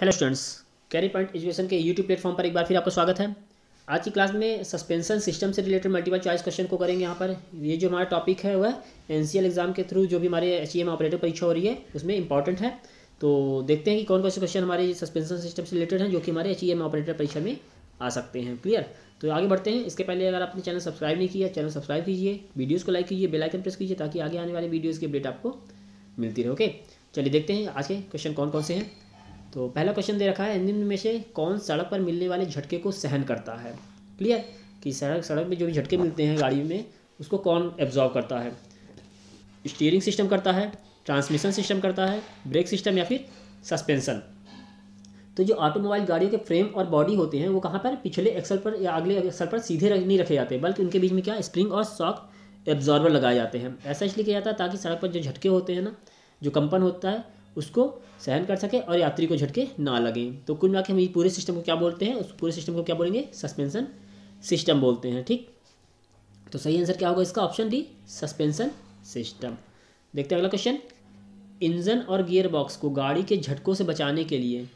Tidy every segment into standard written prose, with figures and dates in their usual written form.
Hello students, career point education के YouTube platform पर एक बार फिर आपका स्वागत है। आज की क्लास में सस्पेंशन सिस्टम से रिलेटेड मल्टीपल चॉइस क्वेश्चन को करेंगे। यहाँ पर ये जो हमारा टॉपिक है वह एनसीएल एग्जाम के थ्रू जो भी हमारे एचईएम ऑपरेटर परीक्षा हो रही है उसमें इंपॉर्टेंट है। तो देखते हैं कि कौन कौन से क्वेश्चन हमारे सस्पेंशन सिस्टम से रिलेटेड हैं जो कि हमारे एचईएम ऑपरेटर परीक्षा में आ सकते हैं। क्लियर? तो आगे बढ़ते हैं। इसके पहले अगर आपने चैनल सब्सक्राइब नहीं किया, चैनल सब्सक्राइब कीजिए, वीडियोज़ को लाइक कीजिए, बेल आइकन प्रेस कीजिए ताकि आगे आने वाले वीडियोज़ की अपडेट आपको मिलती रहे। ओके, चलिए देखते हैं आज के क्वेश्चन कौन कौन से हैं। तो पहला क्वेश्चन दे रखा है, निम्न में से कौन सड़क पर मिलने वाले झटके को सहन करता है। क्लियर? कि सड़क में जो भी झटके मिलते हैं गाड़ी में उसको कौन एब्जॉर्व करता है। स्टीयरिंग सिस्टम करता है, ट्रांसमिशन सिस्टम करता है, ब्रेक सिस्टम या फिर सस्पेंशन। तो जो ऑटोमोबाइल गाड़ियों के फ्रेम और बॉडी होते हैं वो कहाँ पर, पिछले एक्सल पर या अगले एक्सल पर सीधे नहीं रखे जाते, बल्कि उनके बीच में क्या स्प्रिंग और शॉक एब्जॉर्बर लगाए जाते हैं। ऐसा इसलिए किया जाता है ताकि सड़क पर जो झटके होते हैं ना, जो कंपन होता है उसको सहन कर सके और यात्री को झटके ना लगें। तो कुल मिला के हम ये पूरे सिस्टम को क्या बोलते हैं, उस पूरे सिस्टम को क्या बोलेंगे, सस्पेंशन सिस्टम बोलते हैं। ठीक, तो सही आंसर क्या होगा इसका, ऑप्शन डी, सस्पेंशन सिस्टम। देखते हैं अगला क्वेश्चन। इंजन और गियर बॉक्स को गाड़ी के झटकों से बचाने के लिए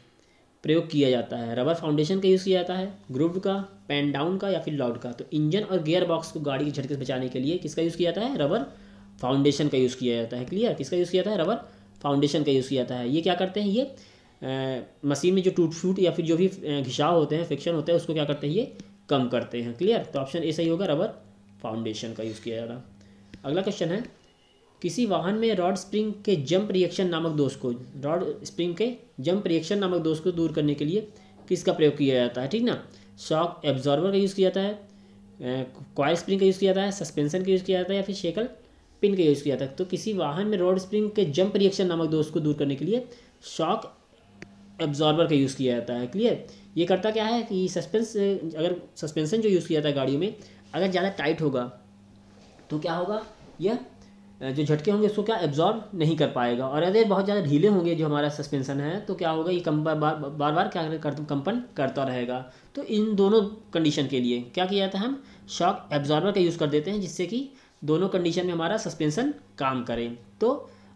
प्रयोग किया जाता है। रबर फाउंडेशन का यूज़ किया जाता है, ग्रूव का, पेन डाउन का या फिर लॉड का। तो इंजन और गियर बॉक्स को गाड़ी के झटके से बचाने के लिए किसका यूज़ किया जाता है, रबर फाउंडेशन का यूज़ किया जाता है। क्लियर? किसका यूज़ किया जाता है, रबर फाउंडेशन का यूज़ किया जाता है। ये क्या करते हैं, ये मशीन में जो टूट फूट या फिर जो भी घिसाव होते हैं, फ्रिक्शन होता है, उसको क्या करते हैं, ये कम करते हैं। क्लियर? तो ऑप्शन ए सही होगा, रबर फाउंडेशन का यूज़ किया जा रहा। अगला क्वेश्चन है, किसी वाहन में रॉड स्प्रिंग के जंप रिएक्शन नामक दोष को, रॉड स्प्रिंग के जंप रिएक्शन नामक दोष को दूर करने के लिए किसका प्रयोग किया जाता है। ठीक ना, शॉक एब्जॉर्बर का यूज़ किया जाता है, कॉइल स्प्रिंग का यूज़ किया जाता है, सस्पेंशन का यूज़ किया जाता है या फिर शेकल पिन का यूज़ किया जाता है। तो किसी वाहन में रॉड स्प्रिंग के जंप रिएक्शन नामक दोष को दूर करने के लिए शॉक एब्जॉर्बर का यूज़ किया जाता है। क्लियर? ये करता क्या है कि अगर सस्पेंशन जो यूज़ किया जाता है गाड़ियों में अगर ज़्यादा टाइट होगा तो क्या होगा, यह जो झटके होंगे उसको क्या एब्जॉर्ब नहीं कर पाएगा, और अगर बहुत ज़्यादा ढीले होंगे जो हमारा सस्पेंशन है तो क्या होगा, ये बार बार क्या कंपन करता रहेगा। तो इन दोनों कंडीशन के लिए क्या किया जाता है, हम शॉक एब्जॉर्बर का यूज़ कर देते हैं जिससे कि दोनों कंडीशन में हमारा सस्पेंशन काम करे। तो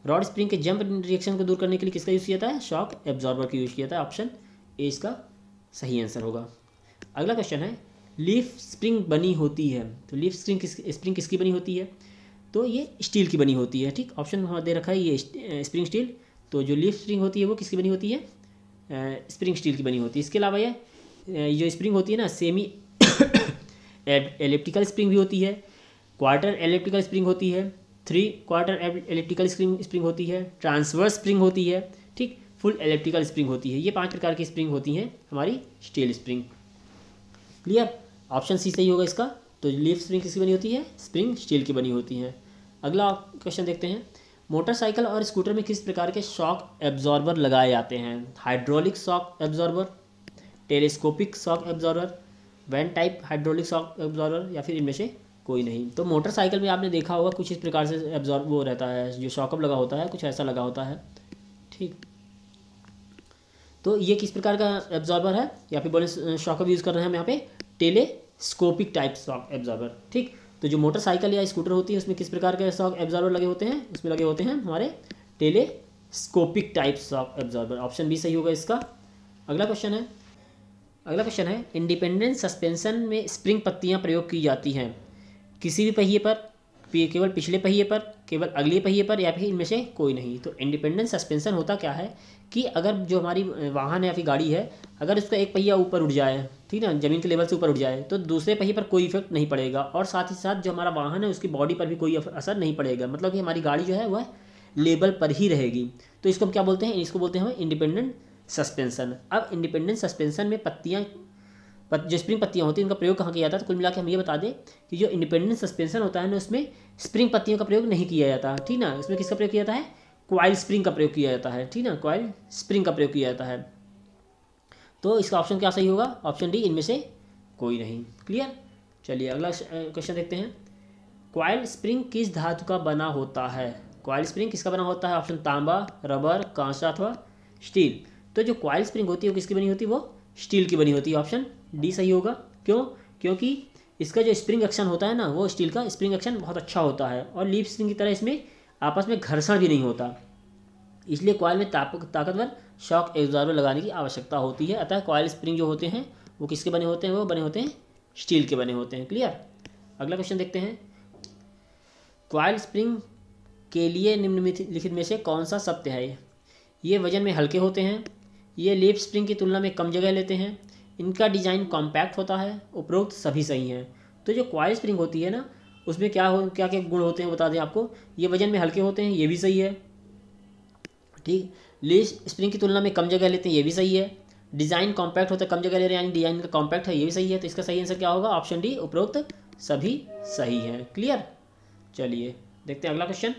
रॉड स्प्रिंग के जंप रिएक्शन को दूर करने के लिए किसका यूज़ किया जाता है, शॉक एब्जॉर्बर का यूज़ किया जाता है। ऑप्शन ए इसका सही आंसर होगा। अगला क्वेश्चन है, लीफ स्प्रिंग बनी होती है। तो लीफ स्प्रिंग किसकी बनी होती है, तो ये स्टील की बनी होती है। ठीक, ऑप्शन वहाँ दे रखा है ये स्प्रिंग स्टील। तो जो लीफ स्प्रिंग होती है वो किसकी बनी होती है, स्प्रिंग स्टील की बनी होती है। इसके अलावा ये जो स्प्रिंग होती है ना, सेमी एलिप्टिकल स्प्रिंग भी होती है, क्वार्टर एलिप्टिकल स्प्रिंग होती है, 3/4 एलिप्टिकल स्प्रिंग होती है, ट्रांसवर्स स्प्रिंग होती है, ठीक, फुल एलिप्टिकल स्प्रिंग होती है। ये 5 प्रकार की स्प्रिंग होती हैं हमारी steel spring. Clear? Option C सही होगा इसका। तो लीफ स्प्रिंग किसकी बनी होती है, स्प्रिंग स्टील की बनी होती है। अगला क्वेश्चन देखते हैं, मोटरसाइकिल और स्कूटर में किस प्रकार के शॉक एब्जॉर्बर लगाए जाते हैं। Hydraulic shock absorber, telescopic shock absorber, van type hydraulic shock absorber या फिर इनमें से कोई नहीं। तो मोटरसाइकिल में आपने देखा होगा कुछ इस प्रकार से एब्जॉर्ब वो रहता है, जो शॉकअप लगा होता है कुछ ऐसा लगा होता है। ठीक, तो ये किस प्रकार का एब्जॉर्बर है, या फिर बोले शॉकअप यूज़ कर रहे हैं हम यहाँ पे, टेलीस्कोपिक टाइप शॉक एब्जॉर्बर। ठीक, तो जो मोटरसाइकिल या स्कूटर होती है उसमें किस प्रकार के शॉक एब्जॉर्बर लगे होते हैं, उसमें लगे होते हैं हमारे telescopic type shock absorber. Option B सही होगा इसका। अगला क्वेश्चन है, इंडिपेंडेंट सस्पेंशन में स्प्रिंग पत्तियां प्रयोग की जाती हैं किसी भी पहिए पर, केवल पिछले पहिए पर, केवल अगले पहिए पर या फिर इनमें से कोई नहीं। तो इंडिपेंडेंट सस्पेंशन होता क्या है कि अगर जो हमारी वाहन है या फिर गाड़ी है, अगर उसका एक पहिया ऊपर उठ जाए, ठीक ना, ज़मीन के लेवल से ऊपर उठ जाए, तो दूसरे पहिए पर कोई इफेक्ट नहीं पड़ेगा, और साथ ही साथ जो हमारा वाहन है उसकी बॉडी पर भी कोई असर नहीं पड़ेगा। मतलब कि हमारी गाड़ी जो है वह लेवल पर ही रहेगी। तो इसको हम क्या बोलते हैं, इसको बोलते हैं हम इंडिपेंडेंट सस्पेंशन। अब इंडिपेंडेंट सस्पेंशन में जो स्प्रिंग पत्तियां होती हैं उनका प्रयोग कहाँ किया जाता है। तो कुल मिला के हम ये बता दें कि जो इंडिपेंडेंट सस्पेंशन होता है ना, उसमें स्प्रिंग पत्तियों का प्रयोग नहीं किया जाता। ठीक ना, इसमें किसका प्रयोग किया जाता है, कॉइल स्प्रिंग का प्रयोग किया जाता है। ठीक ना, कॉइल स्प्रिंग का प्रयोग किया जाता है। तो इसका ऑप्शन क्या सही होगा, ऑप्शन डी, इनमें से कोई नहीं। क्लियर? चलिए अगला क्वेश्चन देखते हैं, कॉइल स्प्रिंग किस धातु का बना होता है। कॉइल स्प्रिंग किसका बना होता है, ऑप्शन तांबा, रबर, कांसा अथवा स्टील। तो जो कॉइल स्प्रिंग होती है वो किसकी बनी होती है, वो स्टील की बनी होती है। ऑप्शन डी सही होगा। क्यों? क्योंकि इसका जो स्प्रिंग एक्शन होता है ना, वो स्टील का स्प्रिंग एक्शन बहुत अच्छा होता है, और लीफ स्प्रिंग की तरह इसमें आपस में घर्षण भी नहीं होता, इसलिए कॉइल में ताकतवर शॉक एब्जॉर्बर लगाने की आवश्यकता होती है। अतः कॉइल स्प्रिंग जो होते हैं वो किसके बने होते हैं, वो बने होते हैं स्टील के बने होते हैं। क्लियर। अगला क्वेश्चन देखते हैं, कॉइल स्प्रिंग के लिए निम्नलिखित में से कौन सा सत्य है। ये वजन में हल्के होते हैं, ये लीफ स्प्रिंग की तुलना में कम जगह लेते हैं, इनका डिज़ाइन कॉम्पैक्ट होता है, उपरोक्त सभी सही हैं। तो जो कॉइल स्प्रिंग होती है ना, उसमें क्या क्या गुण होते हैं बता दें आपको। ये वजन में हल्के होते हैं, ये भी सही है, ठीक। लीफ स्प्रिंग की तुलना में कम जगह लेते हैं, ये भी सही है। डिज़ाइन कॉम्पैक्ट होता है, कम जगह ले रहे हैं यानी डिज़ाइन का कॉम्पैक्ट है, ये भी सही है। तो इसका सही आंसर क्या होगा, ऑप्शन डी, उपरोक्त सभी सही है। क्लियर। चलिए देखते हैं अगला क्वेश्चन।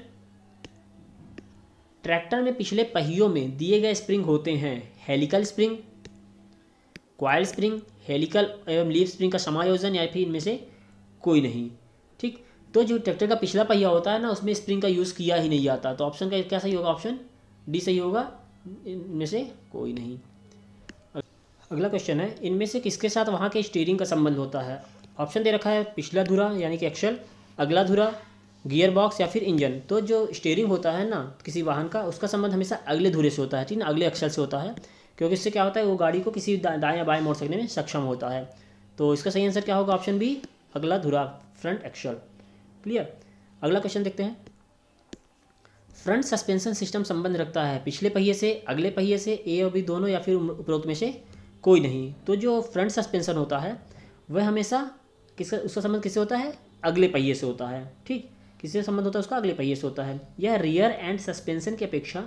ट्रैक्टर में पिछले पहियों में दिए गए स्प्रिंग होते हैं helical spring, coil spring, helical एवं लीफ स्प्रिंग का समायोजन, या फिर इनमें से कोई नहीं। ठीक। तो जो ट्रैक्टर का पिछला पहिया होता है ना, उसमें स्प्रिंग का यूज़ किया ही नहीं जाता। तो ऑप्शन का क्या सही होगा, ऑप्शन डी सही होगा, इनमें से कोई नहीं। अगला क्वेश्चन है, इनमें से किसके साथ वहाँ के स्टीयरिंग का संबंध होता है। ऑप्शन दे रखा है पिछला धुरा यानी कि एक्सल, अगला धुरा, गियर बॉक्स या फिर इंजन। तो जो स्टीयरिंग होता है ना किसी वाहन का, उसका संबंध हमेशा अगले धुरे से होता है, ठीक ना, अगले एक्सल से होता है, क्योंकि इससे क्या होता है, वो गाड़ी को किसी दाएं या बाएं मोड़ सकने में सक्षम होता है। तो इसका सही आंसर क्या होगा, ऑप्शन बी, अगला धुरा, फ्रंट एक्सल। क्लियर। अगला क्वेश्चन देखते हैं, फ्रंट सस्पेंशन सिस्टम संबंध रखता है पिछले पहिए से, अगले पहिए से, ए और बी दोनों, या फिर उपरोक्त में से कोई नहीं। तो जो फ्रंट सस्पेंशन होता है वह हमेशा उसका संबंध किससे होता है, अगले पहिए से होता है। ठीक। किससे संबंध होता है उसका, अगले पहिए से होता है। यह रियर एंड सस्पेंशन की अपेक्षा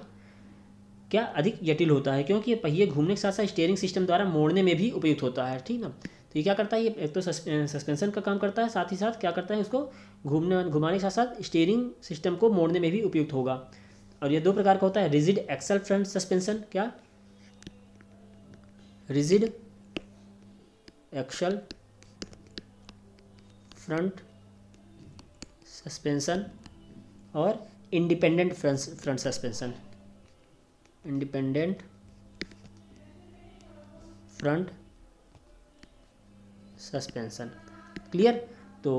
क्या अधिक जटिल होता है, क्योंकि ये पहिए घूमने के साथ साथ स्टीयरिंग सिस्टम द्वारा मोड़ने में भी उपयुक्त होता है। ठीक ना। तो ये क्या करता है, ये एक तो सस्पेंशन का काम करता है, साथ ही साथ क्या करता है, उसको घुमाने के साथ साथ स्टीयरिंग सिस्टम को मोड़ने में भी उपयुक्त होगा। और ये दो प्रकार का होता है, रिजिड एक्सल फ्रंट सस्पेंशन, क्या, रिजिड एक्सल फ्रंट सस्पेंशन और independent front suspension, independent front suspension. Clear. तो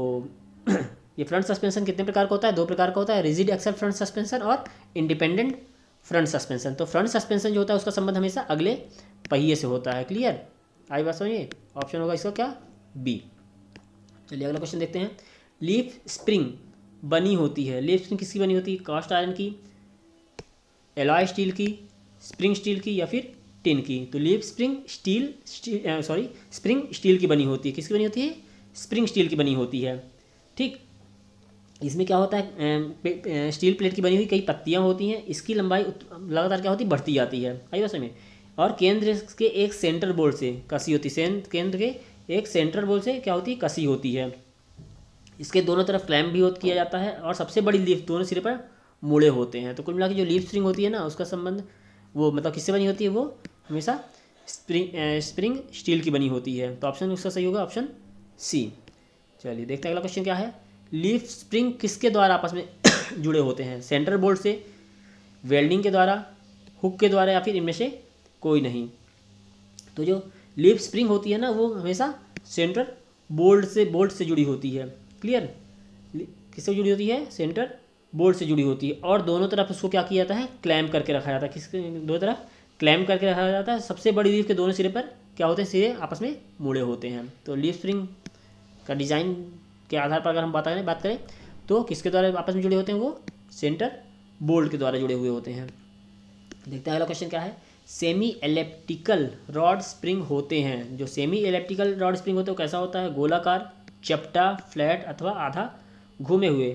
ये फ्रंट सस्पेंशन कितने प्रकार का होता है, दो प्रकार का होता है, रिजिड एक्सल फ्रंट सस्पेंशन और इंडिपेंडेंट फ्रंट सस्पेंशन। तो फ्रंट सस्पेंशन जो होता है उसका संबंध हमेशा अगले पहिए से होता है। क्लियर। आई बात समझिए, ऑप्शन होगा इसका क्या, बी। चलिए अगला क्वेश्चन देखते हैं, लीफ स्प्रिंग बनी होती है, लीफ स्प्रिंग किसकी बनी होती है, कास्ट आयरन की, एलॉय स्टील की, स्प्रिंग स्टील की, या फिर टिन की। तो लीफ स्प्रिंग स्प्रिंग स्टील की बनी होती है। किसकी बनी होती है, स्प्रिंग स्टील की बनी होती है। ठीक। इसमें क्या होता है, स्टील प्लेट की बनी हुई कई पत्तियां होती हैं, इसकी लंबाई लगातार क्या होती है, बढ़ती जाती है। आई बात में। और केंद्र के एक सेंटर बोल्ट से कसी होती है, केंद्र के एक सेंट्रल बोल्ट से क्या होती है, कसी होती है। इसके दोनों तरफ क्लैम्प भी किया जाता है, और सबसे बड़ी लीफ दोनों सिरे पर मुड़े होते हैं। तो कुल मिला के जो लीफ स्प्रिंग होती है ना, उसका संबंध वो मतलब किससे बनी होती है, वो हमेशा स्प्रिंग स्टील की बनी होती है। तो ऑप्शन उसका सही होगा, ऑप्शन सी। चलिए देखते हैं अगला क्वेश्चन क्या है, लीफ स्प्रिंग किसके द्वारा आपस में जुड़े होते हैं, सेंटर बोल्ट से, वेल्डिंग के द्वारा, हुक के द्वारा, या फिर इनमें से कोई नहीं। तो जो लीफ स्प्रिंग होती है ना, वो हमेशा सेंटर बोल्ट से जुड़ी होती है। क्लियर। किससे जुड़ी होती है, सेंटर बोल्ट से जुड़ी होती है, और दोनों तरफ उसको क्या किया जाता है, क्लैम्प करके रखा जाता है। किसके दो तरफ क्लैम्प करके रखा जाता है। सबसे बड़ी लीफ के दोनों सिरे पर क्या होते हैं, सिरे आपस में मुड़े होते हैं। तो लीफ स्प्रिंग का डिज़ाइन के आधार पर अगर हम बात करें तो किसके द्वारा आपस में जुड़े होते हैं, वो सेंटर बोल्ट के द्वारा जुड़े हुए होते हैं। देखते हैं अगला क्वेश्चन क्या है, सेमी एलिप्टिकल रॉड स्प्रिंग होते हैं। जो सेमी एलिप्टिकल रॉड स्प्रिंग होते हैं वो कैसा होता है, गोलाकार, चपटा, फ्लैट अथवा आधा घूमे हुए।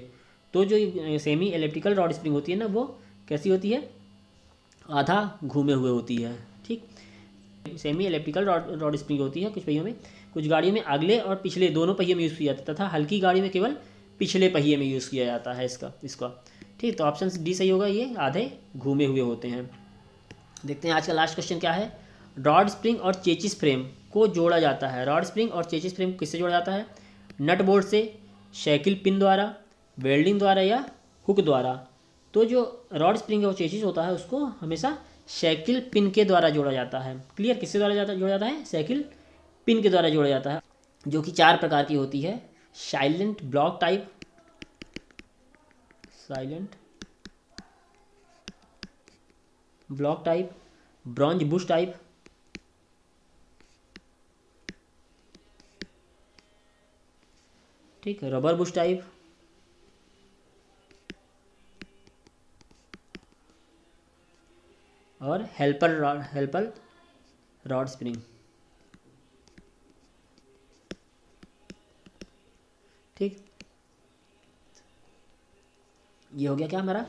तो जो सेमी एलिप्टिकल रॉड स्प्रिंग होती है ना, वो कैसी होती है, आधा घूमे हुए होती है। ठीक। सेमी एलिप्टिकल रॉड स्प्रिंग होती है कुछ पहियों में, कुछ गाड़ियों में अगले और पिछले दोनों पहिए में यूज़ किया जाता है, तथा हल्की गाड़ी में केवल पिछले पहिए में यूज़ किया जाता है इसका। ठीक। तो ऑप्शन डी सही होगा, ये आधे घूमे हुए होते हैं। देखते हैं आज का लास्ट क्वेश्चन क्या है, रॉड स्प्रिंग और चेचिस फ्रेम को जोड़ा जाता है। रॉड स्प्रिंग और चेचिस फ्रेम किससे जोड़ा जाता है, नट बोल्ट से, साइकिल पिन द्वारा, वेल्डिंग द्वारा, या हुक द्वारा। तो जो रॉड स्प्रिंग और चेचिस होता है उसको हमेशा साइकिल पिन के द्वारा जोड़ा जाता है। क्लियर। किसके द्वारा जोड़ा जाता है, साइकिल पिन के द्वारा जोड़ा जाता है, जो कि 4 प्रकार की होती है, silent block type, silent block type, bronze Bush type, ठीक, रबर बुश टाइप, और हेल्पर रॉड स्प्रिंग। ठीक, ये हो गया क्या हमारा।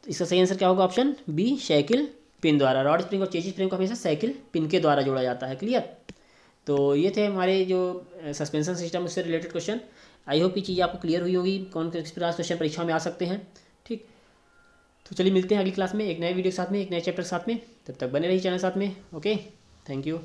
इसका सही आंसर क्या होगा, ऑप्शन बी, साइकिल पिन द्वारा। रॉड स्प्रिंग और चेसिस फ्रेम को हमेशा साइकिल पिन के द्वारा जोड़ा जाता है। क्लियर। तो ये थे हमारे जो सस्पेंशन सिस्टम उससे रिलेटेड क्वेश्चन। आई होप ये चीज़ आपको क्लियर हुई होगी, कौन किस प्रकार क्वेश्चन परीक्षा में आ सकते हैं। ठीक, तो चलिए मिलते हैं अगली क्लास में एक नए वीडियो के साथ में, एक नए चैप्टर के साथ में। तब तक बने रहिए चैनल साथ में। Okay, thank you.